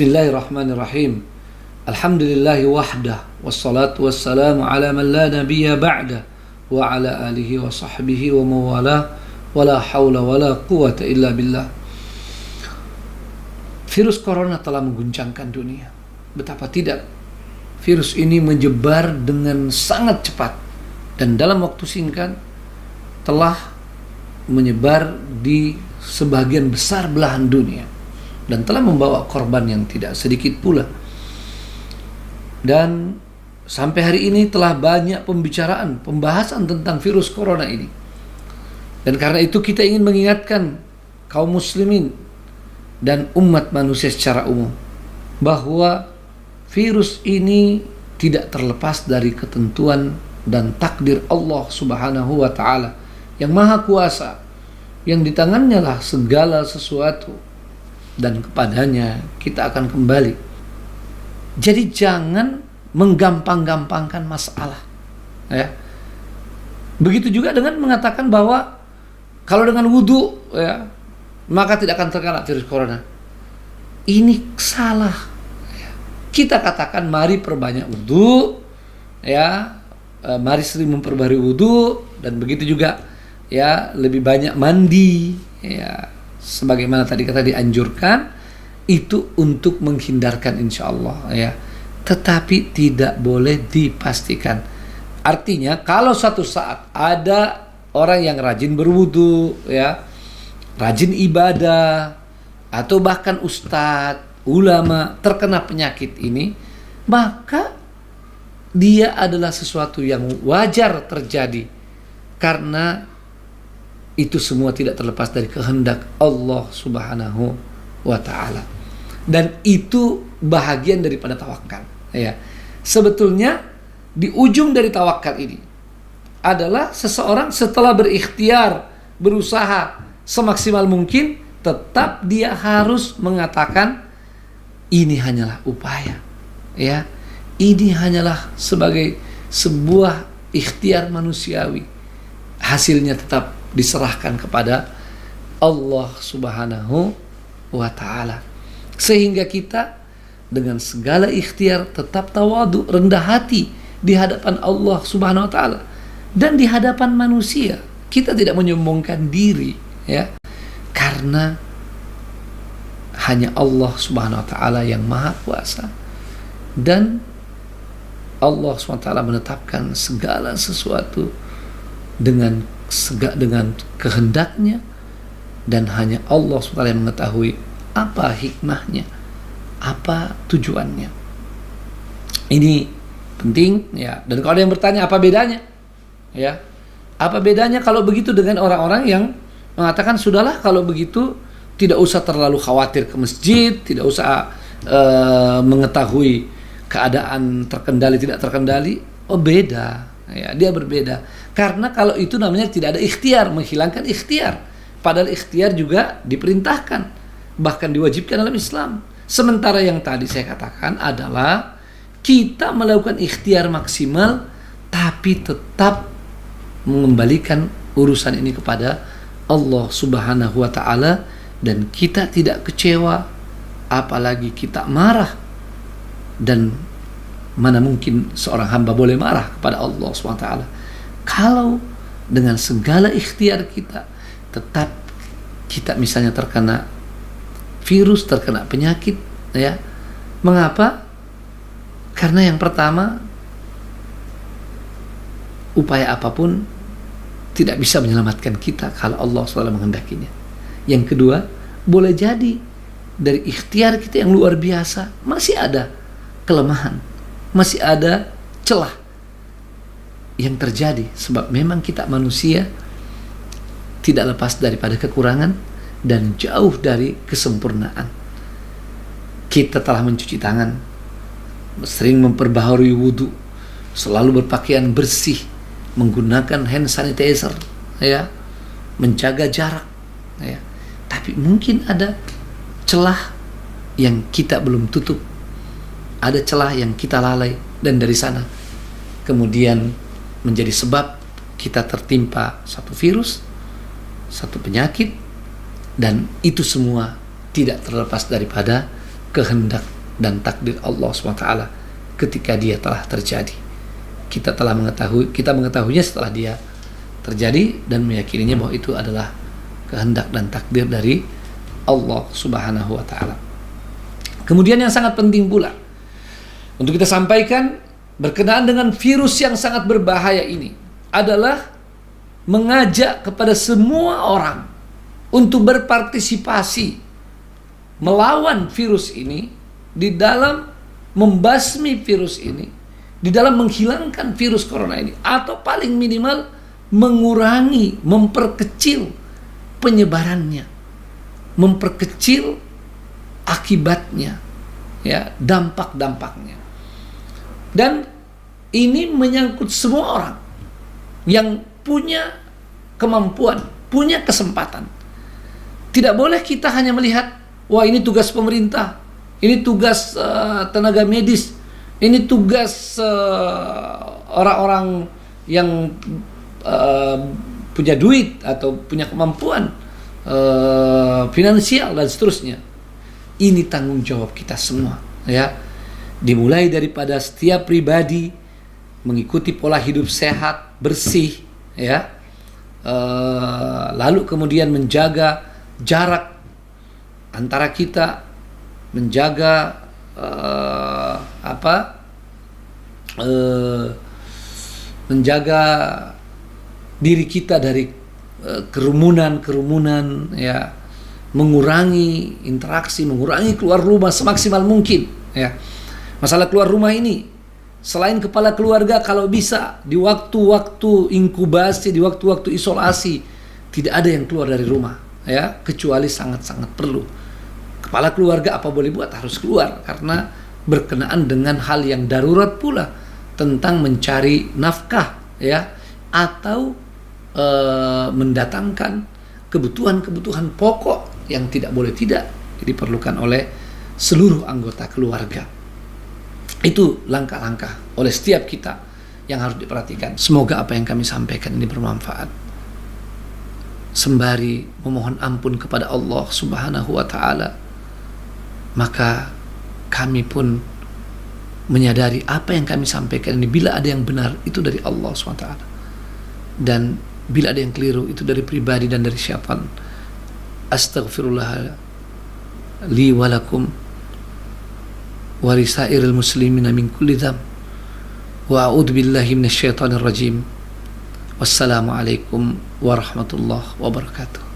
Bismillahirrahmanirrahim. Alhamdulillahi wahdah, wassalatu wassalamu ala man la nabiyya ba'dah, wa ala alihi wa sahbihi wa mawalah, wa la hawla wa la quwata illa billah. Virus corona telah mengguncangkan dunia. Betapa tidak, virus ini menyebar dengan sangat cepat dan dalam waktu singkat telah menyebar di sebagian besar belahan dunia dan telah membawa korban yang tidak sedikit pula. Dan sampai hari ini telah banyak pembahasan tentang virus corona ini. Dan karena itu kita ingin mengingatkan kaum muslimin dan umat manusia secara umum bahwa virus ini tidak terlepas dari ketentuan dan takdir Allah Subhanahu wa taala yang Maha Kuasa, yang di tangannya lah segala sesuatu dan kepadanya kita akan kembali. Jadi jangan menggampang-gampangkan masalah, ya. Begitu juga dengan mengatakan bahwa kalau dengan wudu, ya, maka tidak akan terkena virus corona. Ini salah. Kita katakan mari perbanyak wudu, ya, mari sering memperbarui wudu, dan begitu juga, ya, lebih banyak mandi, ya, sebagaimana tadi kata dianjurkan, itu untuk menghindarkan insyaallah, ya. Tetapi tidak boleh dipastikan. Artinya kalau suatu saat ada orang yang rajin berwudu, ya, rajin ibadah, atau bahkan ustadz, ulama terkena penyakit ini, maka dia adalah sesuatu yang wajar terjadi karena itu semua tidak terlepas dari kehendak Allah Subhanahu wa ta'ala. Dan itu bahagian daripada tawakal, ya. Sebetulnya di ujung dari tawakal ini adalah seseorang setelah berikhtiar, berusaha semaksimal mungkin, tetap dia harus mengatakan ini hanyalah upaya, ya. Ini hanyalah sebagai sebuah ikhtiar manusiawi. Hasilnya tetap diserahkan kepada Allah Subhanahu wa ta'ala. Sehingga kita dengan segala ikhtiar tetap tawadu, rendah hati di hadapan Allah Subhanahu wa ta'ala dan di hadapan manusia. Kita tidak menyombongkan diri, ya, karena hanya Allah Subhanahu wa ta'ala yang maha kuasa, dan Allah Subhanahu wa ta'ala menetapkan segala sesuatu dengan kehendaknya, dan hanya Allah Subhanahu wa ta'ala yang mengetahui apa hikmahnya, apa tujuannya. Ini penting, ya. Dan kalau ada yang bertanya apa bedanya, ya, apa bedanya kalau begitu dengan orang-orang yang mengatakan sudahlah kalau begitu tidak usah terlalu khawatir ke masjid, tidak usah mengetahui keadaan terkendali tidak terkendali. Oh, beda, ya, dia berbeda. Karena kalau itu namanya tidak ada ikhtiar, menghilangkan ikhtiar. Padahal ikhtiar juga diperintahkan, bahkan diwajibkan dalam Islam. Sementara yang tadi saya katakan adalah kita melakukan ikhtiar maksimal, tapi tetap mengembalikan urusan ini kepada Allah Subhanahu wa ta'ala, dan kita tidak kecewa, apalagi kita marah. Dan mana mungkin seorang hamba boleh marah kepada Allah Subhanahu wa ta'ala kalau dengan segala ikhtiar kita tetap kita misalnya terkena virus, terkena penyakit, ya. Mengapa? Karena yang pertama, upaya apapun tidak bisa menyelamatkan kita kalau Allah SWT menghendakinya. Yang kedua, boleh jadi dari ikhtiar kita yang luar biasa masih ada kelemahan, masih ada celah yang terjadi, sebab memang kita manusia tidak lepas daripada kekurangan dan jauh dari kesempurnaan. Kita telah mencuci tangan, sering memperbaharui wudu, selalu berpakaian bersih, menggunakan hand sanitizer, ya, menjaga jarak, ya. Tapi mungkin ada celah yang kita belum tutup, ada celah yang kita lalai, dan dari sana kemudian menjadi sebab kita tertimpa satu virus, satu penyakit, dan itu semua tidak terlepas daripada kehendak dan takdir Allah SWT ketika dia telah terjadi. Kita mengetahuinya setelah dia terjadi dan meyakininya bahwa itu adalah kehendak dan takdir dari Allah Subhanahu wa taala. Kemudian yang sangat penting pula untuk kita sampaikan berkenaan dengan virus yang sangat berbahaya ini adalah mengajak kepada semua orang untuk berpartisipasi melawan virus ini, di dalam membasmi virus ini, di dalam menghilangkan virus corona ini, atau paling minimal mengurangi, memperkecil penyebarannya, memperkecil akibatnya, ya, dampak-dampaknya. Dan ini menyangkut semua orang yang punya kemampuan, punya kesempatan. Tidak boleh kita hanya melihat, wah ini tugas pemerintah, ini tugas tenaga medis, ini tugas orang-orang yang punya duit atau punya kemampuan finansial dan seterusnya. Ini tanggung jawab kita semua, ya. Dimulai daripada setiap pribadi mengikuti pola hidup sehat, bersih, ya. Lalu kemudian menjaga jarak antara kita, menjaga menjaga diri kita dari kerumunan, ya, mengurangi interaksi, mengurangi keluar rumah semaksimal mungkin, ya. Masalah keluar rumah ini, selain kepala keluarga, kalau bisa di waktu-waktu inkubasi, di waktu-waktu isolasi, tidak ada yang keluar dari rumah, ya, kecuali sangat-sangat perlu. Kepala keluarga apa boleh buat, harus keluar karena berkenaan dengan hal yang darurat pula tentang mencari nafkah, ya, atau mendatangkan kebutuhan-kebutuhan pokok yang tidak boleh tidak diperlukan oleh seluruh anggota keluarga. Itu langkah-langkah oleh setiap kita yang harus diperhatikan. Semoga apa yang kami sampaikan ini bermanfaat. Sembari memohon ampun kepada Allah Subhanahu wa taala, maka kami pun menyadari apa yang kami sampaikan ini, bila ada yang benar itu dari Allah SWT, dan bila ada yang keliru itu dari pribadi dan dari syaitan. Astaghfirullah li walakum wa lisairil muslimina min kulli dzam wa a'udzu billahi minasyaitonir rajim. Wassalamu alaikum warahmatullahi wabarakatuh.